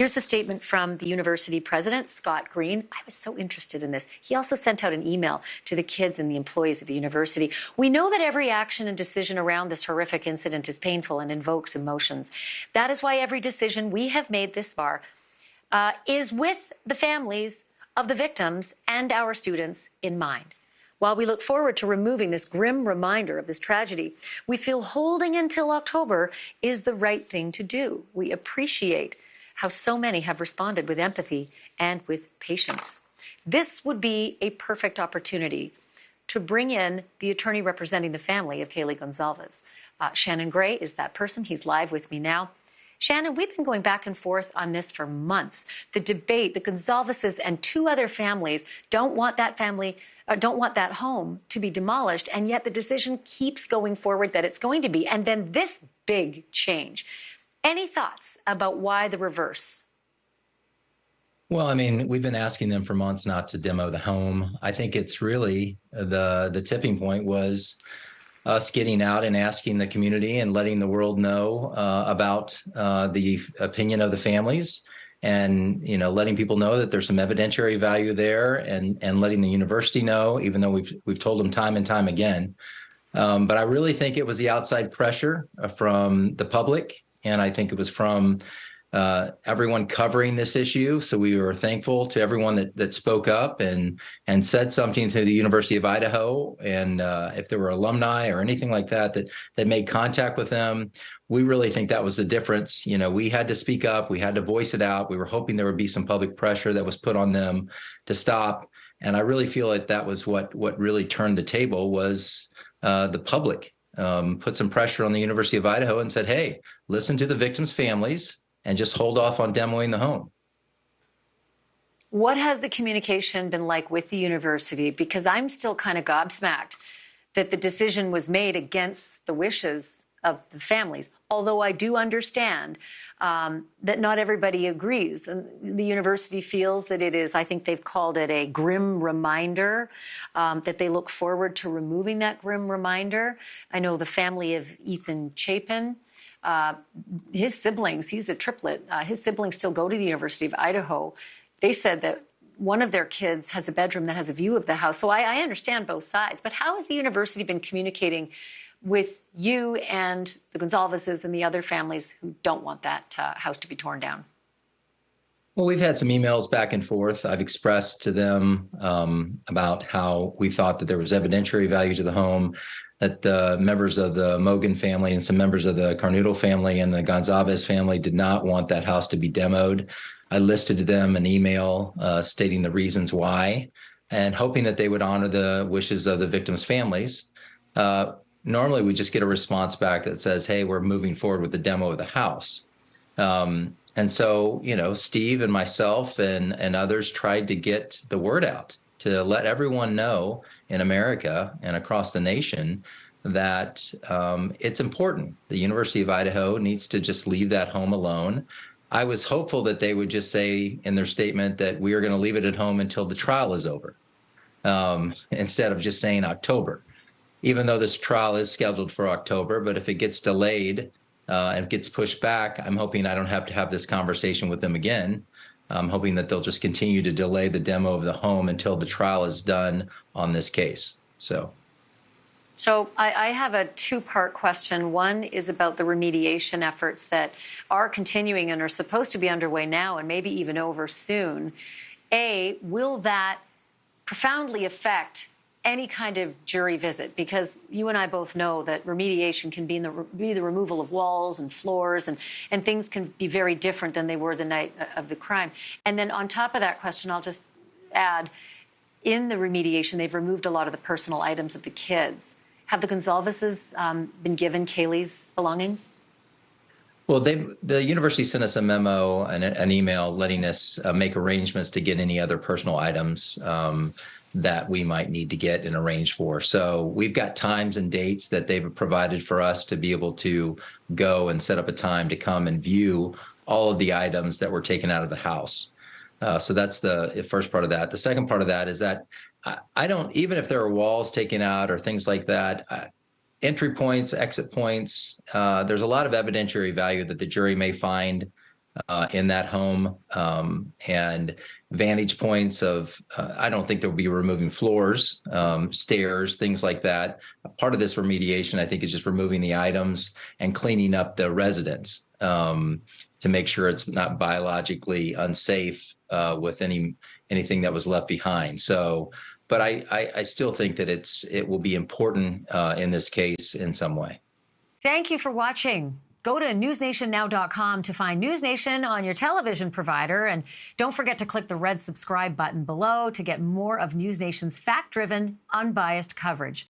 Here's the statement from the university president, Scott Green. I was so interested in this. He also sent out an email to the kids and the employees of the university. We know that every action and decision around this horrific incident is painful and invokes emotions. That is why every decision we have made this far is with the families of the victims and our students in mind. While we look forward to removing this grim reminder of this tragedy, we feel holding until October is the right thing to do. We appreciate how so many have responded with empathy and with patience. This would be a perfect opportunity to bring in the attorney representing the family of Kaylee Goncalves. Shanon Gray is that person. He's live with me now. Shanon, we've been going back and forth on this for months. The debate, the Goncalveses and two other families don't want that home to be demolished, and yet the decision keeps going forward that it's going to be. And then this big change. Any thoughts about why the reverse? Well, I mean, we've been asking them for months not to demo the home. I think it's really the tipping point was us getting out and asking the community and letting the world know about the opinion of the families, and letting people know that there's some evidentiary value there, and letting the university know, even though we've told them time and time again. But I really think it was the outside pressure from the public, and I think it was from everyone covering this issue. So we were thankful to everyone that spoke up and said something to the University of Idaho. And if there were alumni or anything like that made contact with them, we really think that was the difference. We had to speak up. We had to voice it out. We were hoping there would be some public pressure that was put on them to stop. And I really feel like that was what really turned the table was the public put some pressure on the University of Idaho and said, hey, listen to the victims' families and just hold off on demoing the home. What has the communication been like with the university? Because I'm still kind of gobsmacked that the decision was made against the wishes of the families, although I do understand that not everybody agrees. The university feels that it is, I think they've called it a grim reminder, that they look forward to removing that grim reminder. I know the family of Ethan Chapin, his siblings, he's a triplet, his siblings still go to the University of Idaho. They said that one of their kids has a bedroom that has a view of the house. So I understand both sides. But how has the university been communicating with you and the Goncalveses and the other families who don't want that house to be torn down? Well, we've had some emails back and forth. I've expressed to them about how we thought that there was evidentiary value to the home, that the members of the Mogen family and some members of the Kernodle family and the Goncalves family did not want that house to be demoed. I listed to them an email stating the reasons why, and hoping that they would honor the wishes of the victims' families. Normally, we just get a response back that says, hey, we're moving forward with the demo of the house. And so, Steve and myself and others tried to get the word out to let everyone know in America and across the nation that it's important. The University of Idaho needs to just leave that home alone. I was hopeful that they would just say in their statement that we are going to leave it at home until the trial is over, instead of just saying October, even though this trial is scheduled for October. But if it gets delayed and gets pushed back, I'm hoping I don't have to have this conversation with them again. I'm hoping that they'll just continue to delay the demo of the home until the trial is done on this case. So I have a two-part question. One is about the remediation efforts that are continuing and are supposed to be underway now and maybe even over soon. Will that profoundly affect any kind of jury visit? Because you and I both know that remediation can be the removal of walls and floors, and things can be very different than they were the night of the crime. And then on top of that question, I'll just add, in the remediation, they've removed a lot of the personal items of the kids. Have the Goncalveses been given Kaylee's belongings? Well, the university sent us a memo and an email letting us make arrangements to get any other personal items that we might need to get and arrange for. So we've got times and dates that they've provided for us to be able to go and set up a time to come and view all of the items that were taken out of the house. So that's the first part of that. The second part of that is that I don't, even if there are walls taken out or things like that, entry points, exit points, there's a lot of evidentiary value that the jury may find in that home, and vantage points of, I don't think they'll be removing floors, stairs, things like that. Part of this remediation, I think, is just removing the items and cleaning up the residence to make sure it's not biologically unsafe with anything that was left behind. So, but I still think that it will be important in this case in some way. Thank you for watching. Go to newsnationnow.com to find NewsNation on your television provider. And don't forget to click the red subscribe button below to get more of NewsNation's fact-driven, unbiased coverage.